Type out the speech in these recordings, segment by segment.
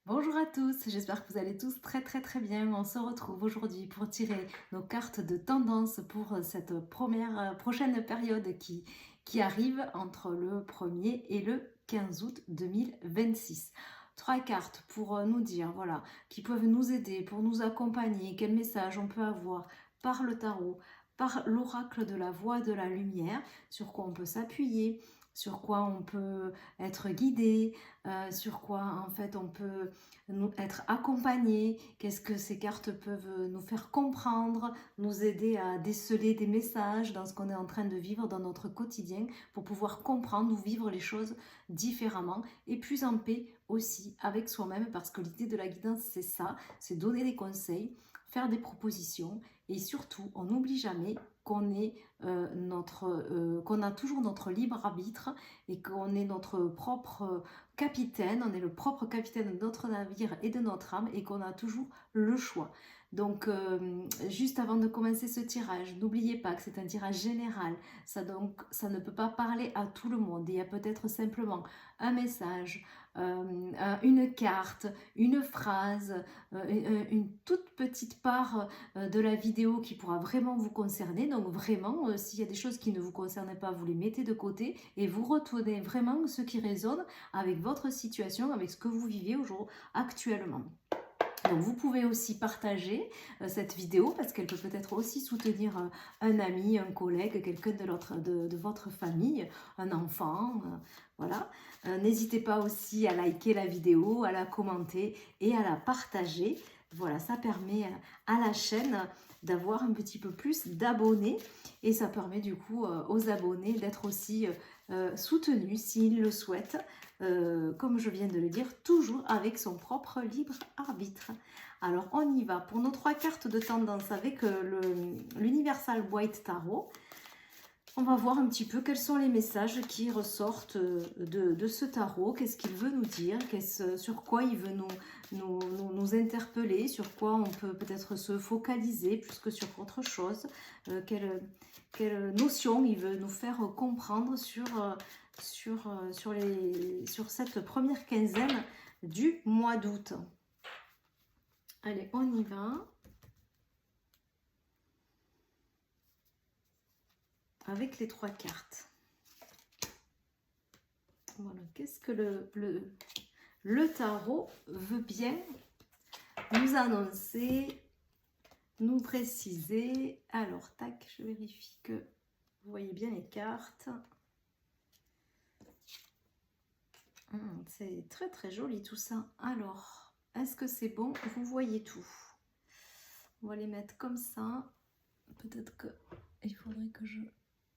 Bonjour à tous, j'espère que vous allez tous très bien. On se retrouve aujourd'hui pour tirer nos cartes de tendance pour cette prochaine période qui arrive entre le 1er et le 15 août 2026. Trois cartes pour nous dire, voilà, qui peuvent nous aider, pour nous accompagner, quel message on peut avoir par le tarot, par l'oracle de la voix de la lumière, sur quoi on peut s'appuyer, sur quoi on peut être guidé, sur quoi en fait on peut être accompagné, qu'est-ce que ces cartes peuvent nous faire comprendre, nous aider à déceler des messages dans ce qu'on est en train de vivre dans notre quotidien pour pouvoir comprendre ou vivre les choses différemment et plus en paix aussi avec soi-même, parce que l'idée de la guidance c'est ça, c'est donner des conseils, faire des propositions et surtout on n'oublie jamais qu'on a toujours notre libre arbitre et qu'on est notre propre capitaine, on est le propre capitaine de notre navire et de notre âme et qu'on a toujours le choix. Donc, juste avant de commencer ce tirage, n'oubliez pas que c'est un tirage général. Ça ne peut pas parler à tout le monde. Il y a peut-être simplement un message, une carte, une phrase, une toute petite part de la vidéo qui pourra vraiment vous concerner. Donc, vraiment, s'il y a des choses qui ne vous concernent pas, vous les mettez de côté et vous retenez vraiment ce qui résonne avec votre situation, avec ce que vous vivez aujourd'hui actuellement. Donc vous pouvez aussi partager cette vidéo parce qu'elle peut peut-être aussi soutenir un ami, un collègue, quelqu'un de votre famille, un enfant, voilà. N'hésitez pas aussi à liker la vidéo, à la commenter et à la partager. Voilà, ça permet à la chaîne d'avoir un petit peu plus d'abonnés et ça permet du coup aux abonnés d'être aussi soutenus s'ils le souhaitent, comme je viens de le dire, toujours avec son propre libre arbitre. Alors on y va pour nos trois cartes de tendance avec l'Universal White Tarot. On va voir un petit peu quels sont les messages qui ressortent de ce tarot, qu'est-ce qu'il veut nous dire, sur quoi il veut nous interpeller, sur quoi on peut peut-être se focaliser plus que sur autre chose, quelle notion il veut nous faire comprendre sur cette première quinzaine du mois d'août. Allez, on y va. Avec les trois cartes. Voilà, qu'est-ce que le tarot veut bien nous annoncer, nous préciser. Alors, tac, je vérifie que vous voyez bien les cartes. C'est très joli tout ça. Alors, est-ce que c'est bon? Vous voyez tout. On va les mettre comme ça. Peut-être qu'il faudrait que je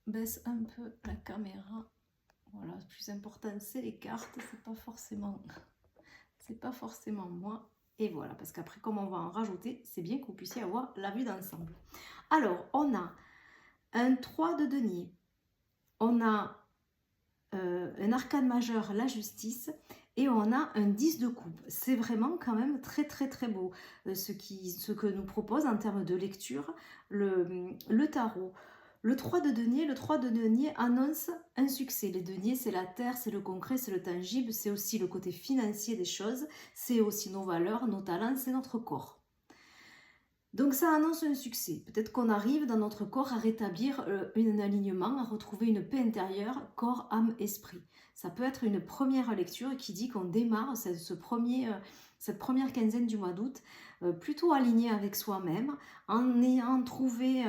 baisse un peu la caméra. Voilà, le plus important c'est les cartes, c'est pas forcément moi. Et voilà, parce qu'après comme on va en rajouter, c'est bien que vous puissiez avoir la vue d'ensemble. Alors, on a un 3 de denier, on a un arcane majeur, la justice, et on a un 10 de coupe. C'est vraiment quand même très beau ce que nous propose en termes de lecture le tarot. Le 3 de denier annonce un succès. Les deniers, c'est la terre, c'est le concret, c'est le tangible, c'est aussi le côté financier des choses, c'est aussi nos valeurs, nos talents, c'est notre corps. Donc ça annonce un succès. Peut-être qu'on arrive dans notre corps à rétablir un alignement, à retrouver une paix intérieure, corps, âme, esprit. Ça peut être une première lecture qui dit qu'on démarre cette première quinzaine du mois d'août plutôt aligné avec soi-même, en ayant trouvé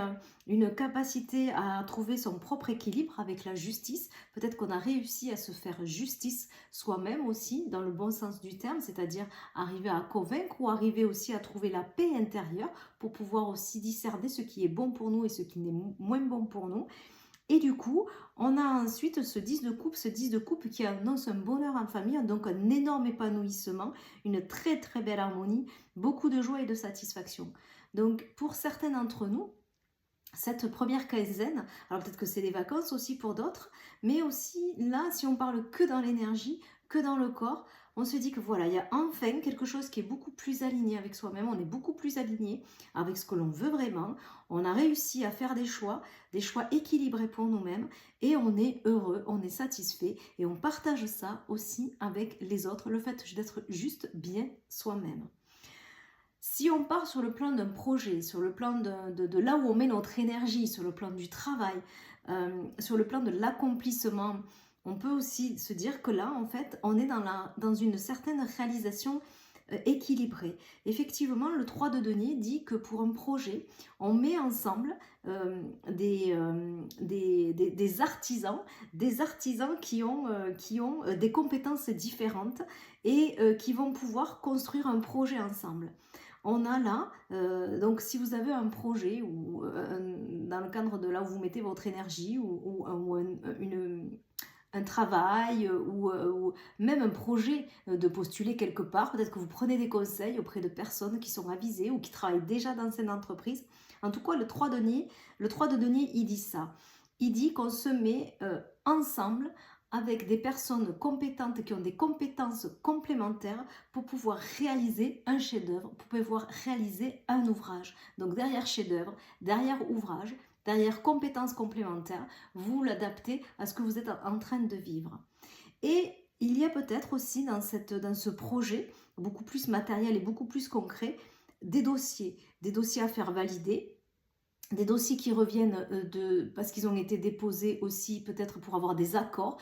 une capacité à trouver son propre équilibre avec la justice. Peut-être qu'on a réussi à se faire justice soi-même aussi, dans le bon sens du terme, c'est-à-dire arriver à convaincre ou arriver aussi à trouver la paix intérieure pour pouvoir aussi discerner ce qui est bon pour nous et ce qui n'est moins bon pour nous. Et du coup, on a ensuite ce 10 de coupe qui annonce un bonheur en famille, donc un énorme épanouissement, une très belle harmonie, beaucoup de joie et de satisfaction. Donc pour certains d'entre nous, cette première quinzaine, alors peut-être que c'est les vacances aussi pour d'autres, mais aussi là, si on parle que dans l'énergie, que dans le corps, on se dit que voilà, il y a enfin quelque chose qui est beaucoup plus aligné avec soi-même, on est beaucoup plus aligné avec ce que l'on veut vraiment, on a réussi à faire des choix équilibrés pour nous-mêmes, et on est heureux, on est satisfait, et on partage ça aussi avec les autres, le fait d'être juste bien soi-même. Si on part sur le plan d'un projet, sur le plan de là où on met notre énergie, sur le plan du travail, sur le plan de l'accomplissement, on peut aussi se dire que là, en fait, on est dans une certaine réalisation équilibrée. Effectivement, le 3 de denier dit que pour un projet, on met ensemble des artisans qui ont des compétences différentes et qui vont pouvoir construire un projet ensemble. On a là, donc si vous avez un projet ou dans le cadre de là où vous mettez votre énergie ou un travail ou même un projet de postuler quelque part, peut-être que vous prenez des conseils auprès de personnes qui sont avisées ou qui travaillent déjà dans cette entreprise. En tout cas, le 3 de denier, il dit ça. Il dit qu'on se met ensemble avec des personnes compétentes qui ont des compétences complémentaires pour pouvoir réaliser un chef-d'œuvre, pour pouvoir réaliser un ouvrage. Donc derrière chef-d'œuvre, derrière ouvrage, derrière compétences complémentaires, vous l'adaptez à ce que vous êtes en train de vivre. Et il y a peut-être aussi dans ce projet, beaucoup plus matériel et beaucoup plus concret, des dossiers à faire valider, des dossiers qui reviennent parce qu'ils ont été déposés aussi peut-être pour avoir des accords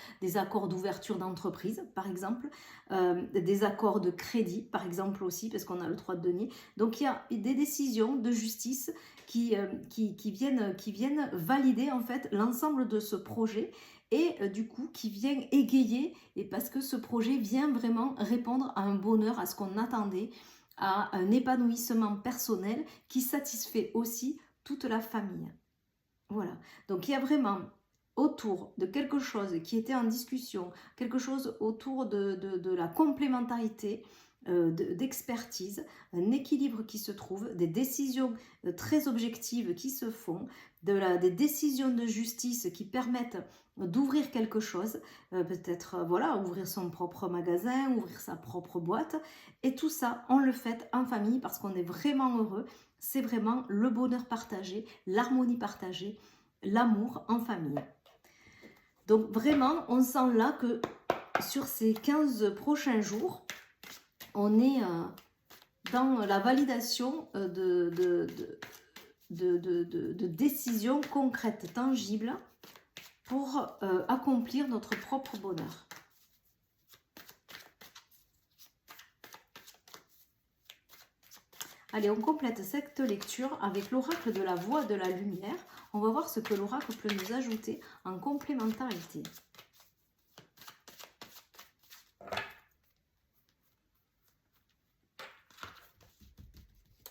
d'ouverture d'entreprise par exemple, des accords de crédit par exemple aussi parce qu'on a le 3 de denier. Donc il y a des décisions de justice qui viennent valider en fait l'ensemble de ce projet et du coup qui viennent égayer, et parce que ce projet vient vraiment répondre à un bonheur, à ce qu'on attendait, à un épanouissement personnel qui satisfait aussi toute la famille. Voilà. Donc il y a vraiment autour de quelque chose qui était en discussion, quelque chose autour de la complémentarité, d'expertise, un équilibre qui se trouve, des décisions très objectives qui se font, des décisions de justice qui permettent d'ouvrir quelque chose, peut-être voilà, ouvrir son propre magasin, ouvrir sa propre boîte, et tout ça, on le fait en famille parce qu'on est vraiment heureux. C'est vraiment le bonheur partagé, l'harmonie partagée, l'amour en famille. Donc vraiment, on sent là que sur ces 15 prochains jours, on est dans la validation de décisions concrètes, tangibles, pour accomplir notre propre bonheur. Allez, on complète cette lecture avec l'oracle de la voix de la lumière. On va voir ce que l'oracle peut nous ajouter en complémentarité.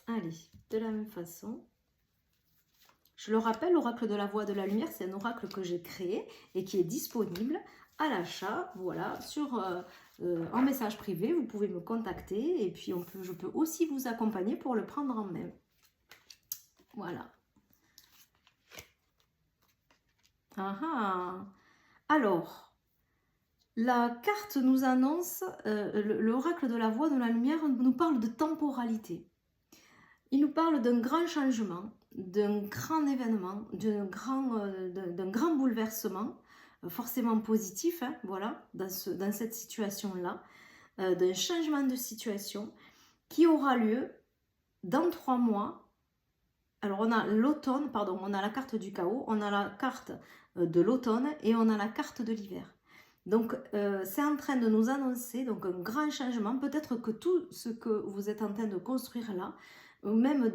Allez, de la même façon. Je le rappelle, l'oracle de la voix de la lumière, c'est un oracle que j'ai créé et qui est disponible à l'achat, voilà, en message privé. Vous pouvez me contacter et puis je peux aussi vous accompagner pour le prendre en main. Voilà. Alors, la carte nous annonce, l'oracle de la voix de la lumière nous parle de temporalité. Il nous parle d'un grand changement, d'un grand événement, d'un grand bouleversement, forcément positif, hein, voilà, dans cette situation-là, d'un changement de situation qui aura lieu dans 3 mois. Alors on a l'automne, pardon, on a la carte du chaos, on a la carte de l'automne et on a la carte de l'hiver. Donc c'est en train de nous annoncer donc un grand changement. Peut-être que tout ce que vous êtes en train de construire là, ou même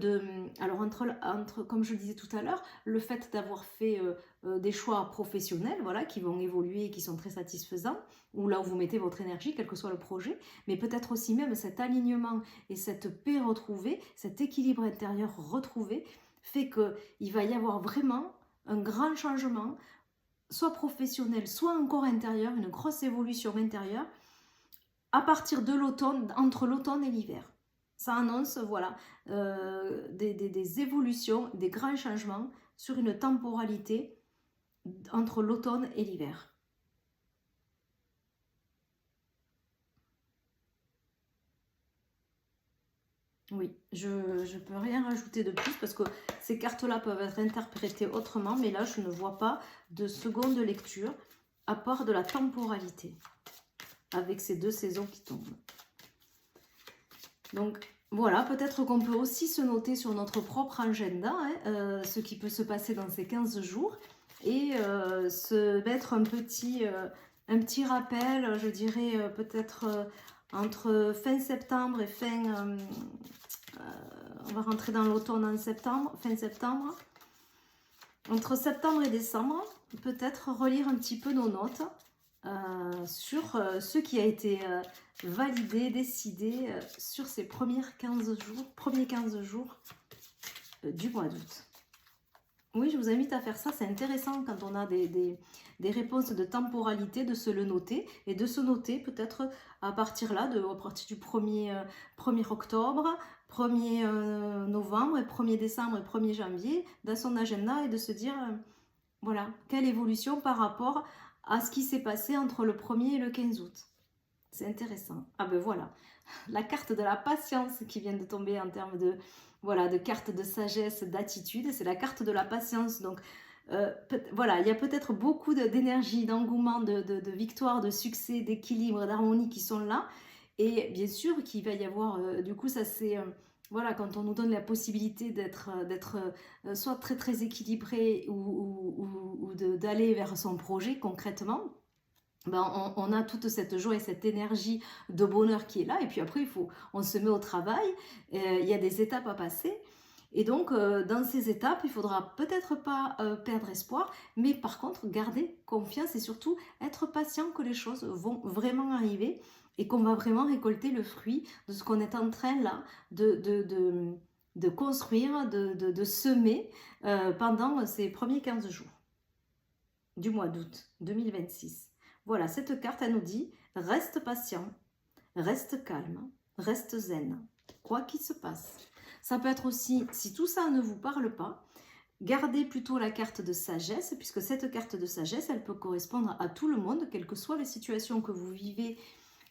alors entre comme je le disais tout à l'heure, le fait d'avoir fait des choix professionnels, voilà, qui vont évoluer et qui sont très satisfaisants, ou là où vous mettez votre énergie, quel que soit le projet, mais peut-être aussi même cet alignement et cette paix retrouvée, cet équilibre intérieur retrouvé, fait qu'il va y avoir vraiment un grand changement, soit professionnel, soit encore intérieur, une grosse évolution intérieure, à partir de l'automne, entre l'automne et l'hiver. Ça annonce, voilà, des évolutions, des grands changements sur une temporalité entre l'automne et l'hiver. Oui, je ne peux rien rajouter de plus parce que ces cartes-là peuvent être interprétées autrement, mais là, je ne vois pas de seconde lecture à part de la temporalité avec ces deux saisons qui tombent. Donc, voilà, peut-être qu'on peut aussi se noter sur notre propre agenda ce qui peut se passer dans ces 15 jours et se mettre un petit rappel, je dirais peut-être entre fin septembre et on va rentrer dans l'automne en septembre, fin septembre. Entre septembre et décembre, peut-être relire un petit peu nos notes sur ce qui a été validé, décidé sur ces premiers 15 jours du mois d'août. Oui, je vous invite à faire ça, c'est intéressant quand on a des réponses de temporalité, de se le noter et de se noter peut-être à partir là, à partir du 1er octobre, 1er novembre, et 1er décembre et 1er janvier dans son agenda et de se dire, voilà, quelle évolution par rapport à ce qui s'est passé entre le 1er et le 15 août. C'est intéressant. Ah ben voilà, la carte de la patience qui vient de tomber en termes de, voilà, de carte de sagesse, d'attitude, c'est la carte de la patience. Donc voilà, il y a peut-être beaucoup d'énergie, d'engouement, de victoire, de succès, d'équilibre, d'harmonie qui sont là. Et bien sûr qu'il va y avoir, du coup, ça c'est... voilà, quand on nous donne la possibilité d'être soit très très équilibré ou d'aller vers son projet concrètement, ben on a toute cette joie et cette énergie de bonheur qui est là. Et puis après, on se met au travail, il y a des étapes à passer. Et donc, dans ces étapes, il faudra peut-être pas perdre espoir, mais par contre, garder confiance et surtout être patient que les choses vont vraiment arriver et qu'on va vraiment récolter le fruit de ce qu'on est en train là de construire, de semer pendant ces premiers 15 jours du mois d'août 2026. Voilà, cette carte, elle nous dit « Reste patient, reste calme, reste zen, quoi qu'il se passe ». Ça peut être aussi, si tout ça ne vous parle pas, gardez plutôt la carte de sagesse, puisque cette carte de sagesse, elle peut correspondre à tout le monde, quelles que soient les situations que vous vivez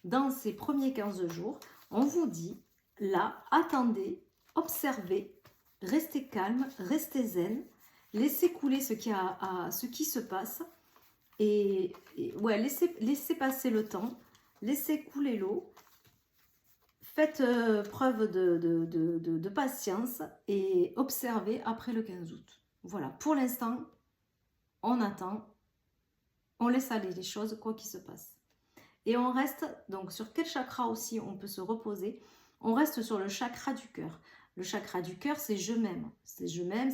dans ces premiers 15 jours. On vous dit, là, attendez, observez, restez calme, restez zen, laissez couler ce qui se passe, et ouais, laissez passer le temps, laissez couler l'eau, faites preuve de patience et observez après le 15 août. Voilà, pour l'instant, on attend, on laisse aller les choses, quoi qu'il se passe. Et on reste, donc sur quel chakra aussi on peut se reposer? On reste sur le chakra du cœur. Le chakra du cœur, c'est je m'aime. C'est je m'aime,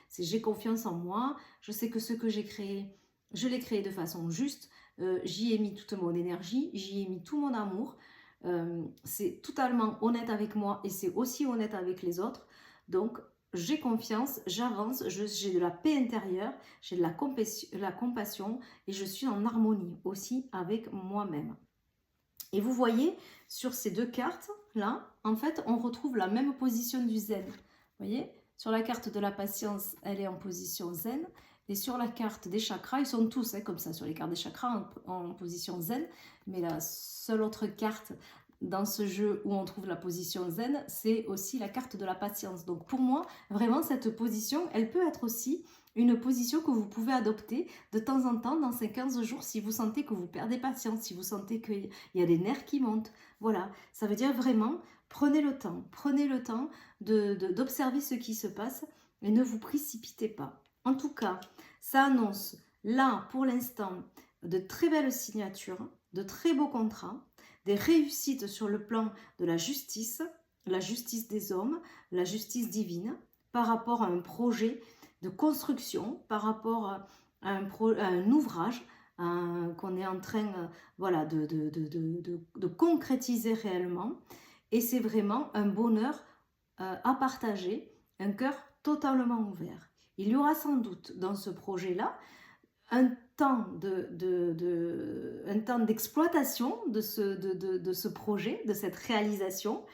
c'est j'ai confiance en moi. Je sais que ce que j'ai créé, je l'ai créé de façon juste. J'y ai mis toute mon énergie, j'y ai mis tout mon amour. C'est totalement honnête avec moi et c'est aussi honnête avec les autres. Donc, j'ai confiance, j'avance, j'ai de la paix intérieure, j'ai de la compassion et je suis en harmonie aussi avec moi-même. Et vous voyez, sur ces deux cartes, là, en fait, on retrouve la même position du zen. Vous voyez, sur la carte de la patience, elle est en position zen. Et sur la carte des chakras, ils sont tous comme ça, sur les cartes des chakras, en position zen. Mais la seule autre carte dans ce jeu où on trouve la position zen, c'est aussi la carte de la patience. Donc pour moi, vraiment, cette position, elle peut être aussi une position que vous pouvez adopter de temps en temps dans ces 15 jours si vous sentez que vous perdez patience, si vous sentez qu'il y a des nerfs qui montent. Voilà, ça veut dire vraiment, prenez le temps d'observer ce qui se passe et ne vous précipitez pas. En tout cas, ça annonce là, pour l'instant, de très belles signatures, de très beaux contrats, des réussites sur le plan de la justice des hommes, la justice divine, par rapport à un projet de construction, par rapport à un ouvrage qu'on est en train voilà, de concrétiser réellement. Et c'est vraiment un bonheur à partager, un cœur totalement ouvert. Il y aura sans doute dans ce projet-là un temps d'exploitation de ce projet, de cette réalisation.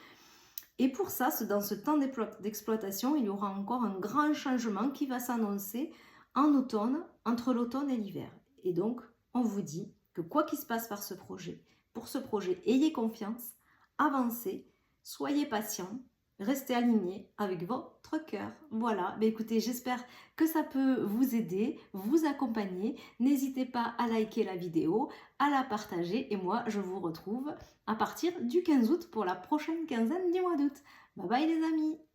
Et pour ça, dans ce temps d'exploitation, il y aura encore un grand changement qui va s'annoncer en automne, entre l'automne et l'hiver. Et donc, on vous dit que quoi qu'il se passe pour ce projet, ayez confiance, avancez, soyez patient restez aligné avec votre cœur. Voilà, bah écoutez, j'espère que ça peut vous aider, vous accompagner. N'hésitez pas à liker la vidéo, à la partager et moi je vous retrouve à partir du 15 août pour la prochaine quinzaine du mois d'août. Bye bye les amis!